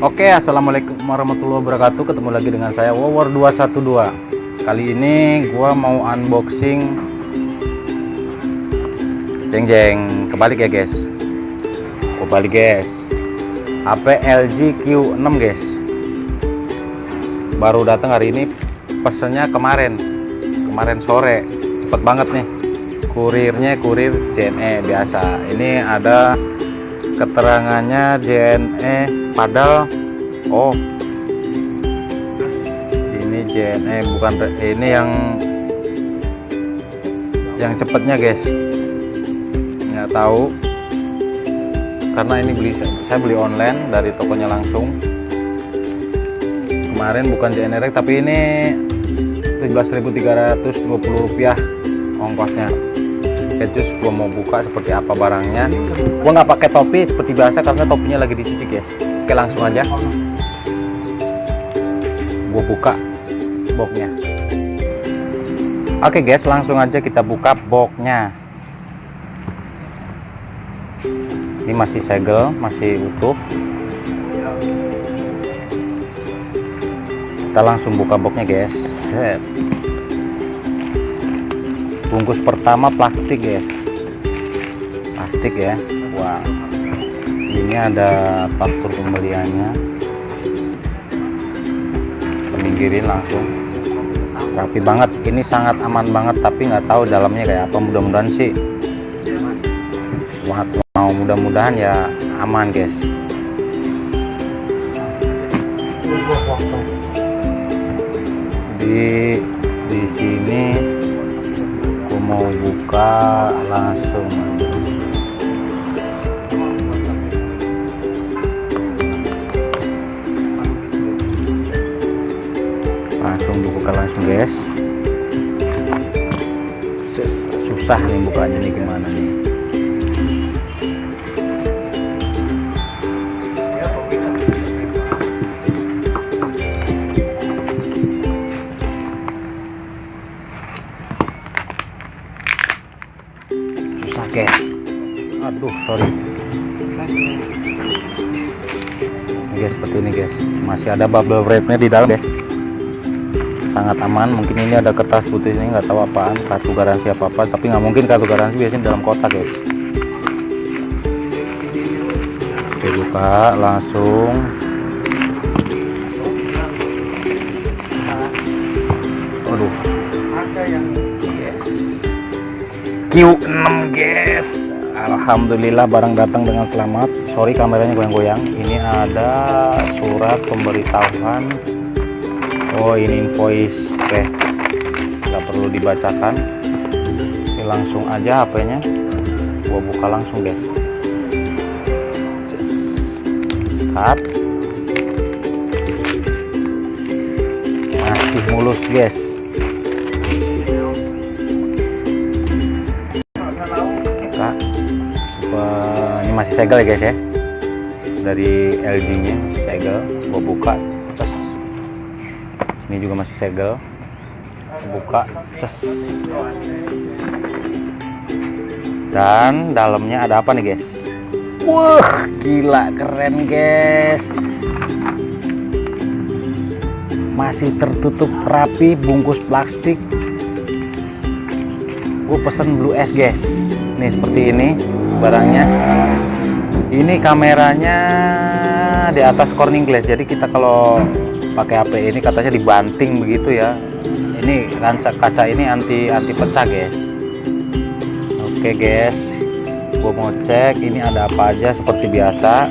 Oke, assalamualaikum warahmatullahi wabarakatuh. Ketemu lagi dengan saya Wowor 212. Kali ini gua mau unboxing jeng kebalik ya guys. Kebalik guys, HP LG Q6 guys. Baru datang hari ini, pesennya kemarin sore. Cepet banget nih, kurirnya kurir JNE biasa. Ini ada keterangannya JNE, padahal ini JNE bukan, ini yang cepetnya guys, nggak tahu karena ini saya beli online dari tokonya langsung. Kemarin bukan JNE tapi ini 17.320 rupiah ongkosnya. Terus gua mau buka seperti apa barangnya. Gua nggak pakai topi seperti biasa karena topinya lagi dicuci guys. Oke, langsung aja gua buka boxnya. Oke guys, langsung aja kita buka boxnya. Ini masih segel, masih utuh. Kita langsung buka boxnya guys. Set. Bungkus pertama plastik guys, plastik ya. Wah, ini ada faktur pembeliannya, pinggirin langsung rapi banget. Ini sangat aman banget, tapi nggak tahu dalamnya kayak apa. Mudah-mudahan sih mudah-mudahan ya aman guys. Di sini aku mau buka langsung dibuka langsung guys. Susah nih bukanya nih, gimana nih. Guys, aduh sorry guys, seperti ini guys, masih ada bubble wrapnya di dalam guys, sangat aman. Mungkin ini ada kertas putih ini, nggak tahu apaan, kartu garansi apa tapi nggak mungkin kartu garansi, biasanya dalam kotak guys. Oke, buka langsung. Aduh, Q6 guys, alhamdulillah barang datang dengan selamat. Sorry kameranya goyang-goyang. Ini ada surat pemberitahuan. Oh, ini invoice. Oke, nggak perlu dibacakan. Oke, langsung aja HP-nya gua buka langsung guys. Cut. Masih mulus guys. Ini masih segel ya guys ya, dari LG nya segel. Gua buka, terus sini juga masih segel, buka, terus. Dan dalamnya ada apa nih guys? Wah, gila, keren guys, masih tertutup rapi, bungkus plastik. Gue pesen Blue S guys. Nih seperti ini barangnya. Ini kameranya di atas corning glass, jadi kita kalau pakai HP ini katanya dibanting begitu ya. Ini kaca ini anti pecah guys. Oke guys, gua mau cek ini ada apa aja. Seperti biasa,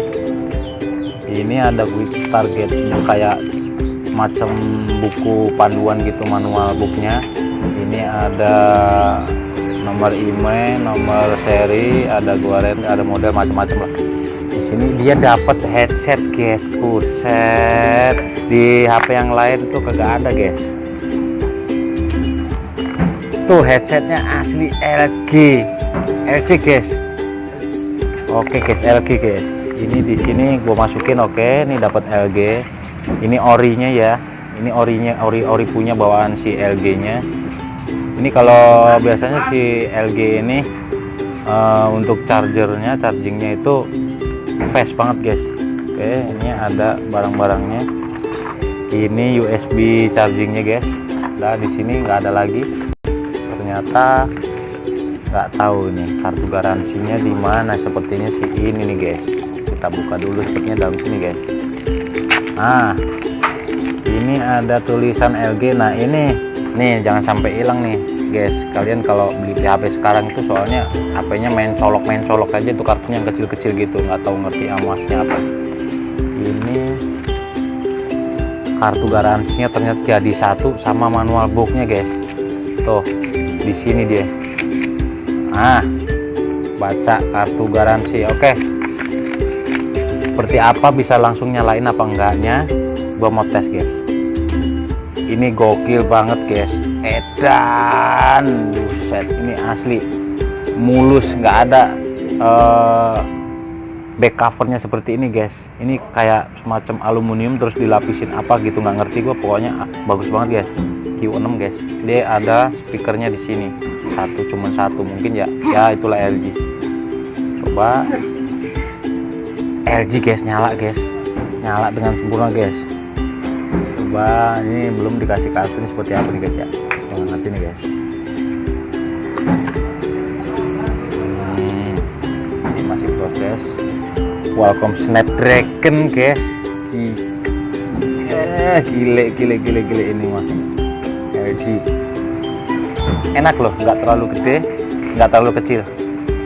ini ada quick start guide, kayak macam buku panduan gitu, manual booknya. Ini ada nomor email, nomor seri, ada guarantee, ada model macam-macam lah. Di sini dia dapat headset guys, kuset. Di HP yang lain tuh kagak ada guys. Tuh headsetnya asli LG guys. Oke guys, LG guys. Ini di sini gua masukin. Oke, ini dapat LG. Ini orinya ya. Ini ori punya bawaan si LG-nya. Ini kalau biasanya si LG ini untuk chargingnya itu fast banget guys. Oke, ini ada barang-barangnya. Ini USB chargingnya guys. Nah, di sini nggak ada lagi. Ternyata nggak tahu nih kartu garansinya di mana. Sepertinya sih ini nih guys. Kita buka dulu, sepertinya dalam sini guys. Nah, ini ada tulisan LG. Nah, ini nih jangan sampai hilang nih guys. Kalian kalau beli di HP sekarang itu soalnya HP-nya main colok aja tuh, kartunya yang kecil-kecil gitu, nggak tahu ngerti amasnya apa. Ini kartu garansinya ternyata jadi satu sama manual booknya guys. Tuh di sini dia. Nah, baca kartu garansi. Oke, seperti apa, bisa langsung nyalain apa enggaknya, gua mau tes guys. Ini gokil banget guys, edan, buset, ini asli mulus, nggak ada back covernya seperti ini guys. Ini kayak semacam aluminium terus dilapisin apa gitu, nggak ngerti gue, pokoknya bagus banget guys. Q6 guys, dia ada speakernya di sini cuman satu mungkin ya itulah LG. Coba LG guys, nyala dengan sempurna guys. Coba ini belum dikasih kartu, ini seperti apa nih guys ya, jangan ngerti nih guys. Ini masih proses. Welcome Snapdragon guys. Gile ini mah LG. Enak loh, nggak terlalu gede, nggak terlalu kecil,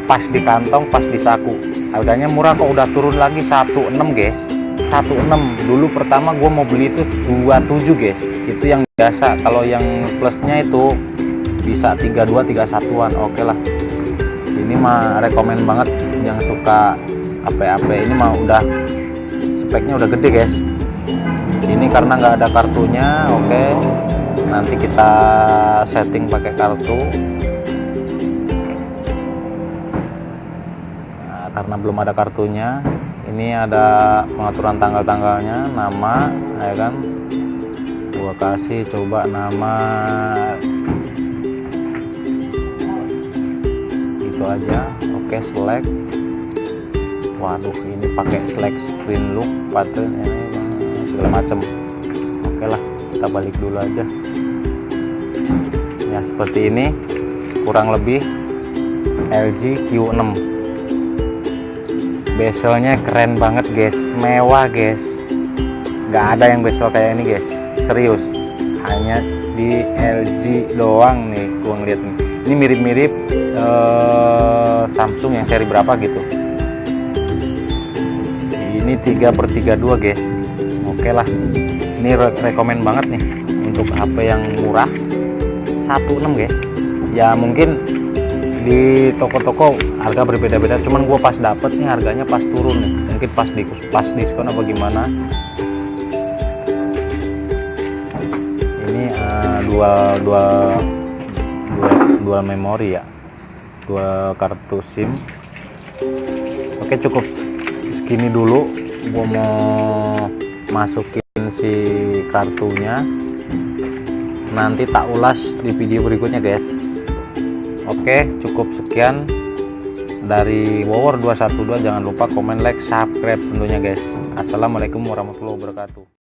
pas di kantong, pas di saku. Harganya murah kok, udah turun lagi 16 guys. 16 dulu pertama gue mau beli itu 27 guys, itu yang biasa. Kalau yang plusnya itu bisa 32 31-an. Oke lah, ini mah rekomen banget yang suka HP ini mah, udah speknya udah gede guys. Ini karena nggak ada kartunya. Oke, nanti kita setting pakai kartu. Nah, karena belum ada kartunya, ini ada pengaturan tanggal-tanggalnya, nama, ya kan. Gua kasih coba nama itu aja. Oke, select. Waduh, ini pakai select screen look, pattern ini segala macam. Oke lah, kita balik dulu aja. Ya seperti ini kurang lebih LG Q6. Bezelnya keren banget guys, mewah guys. Nggak ada yang bezel kayak ini guys, serius. Hanya di LG doang nih gua ngeliat nih. Ini mirip-mirip Samsung yang seri berapa gitu. Ini 3/32 guys. Oke lah, ini rekomen banget nih untuk HP yang murah. 16 guys. Ya mungkin di toko-toko harga berbeda-beda, cuman gue pas dapet nih harganya pas turun nih, mungkin pas diskon apa gimana. Ini dua memori ya, dua kartu SIM. Oke, cukup segini dulu. Gue mau masukin si kartunya, nanti tak ulas di video berikutnya guys. Oke, cukup sekian dari Wower 212. Jangan lupa komen, like, subscribe tentunya guys. Assalamualaikum warahmatullahi wabarakatuh.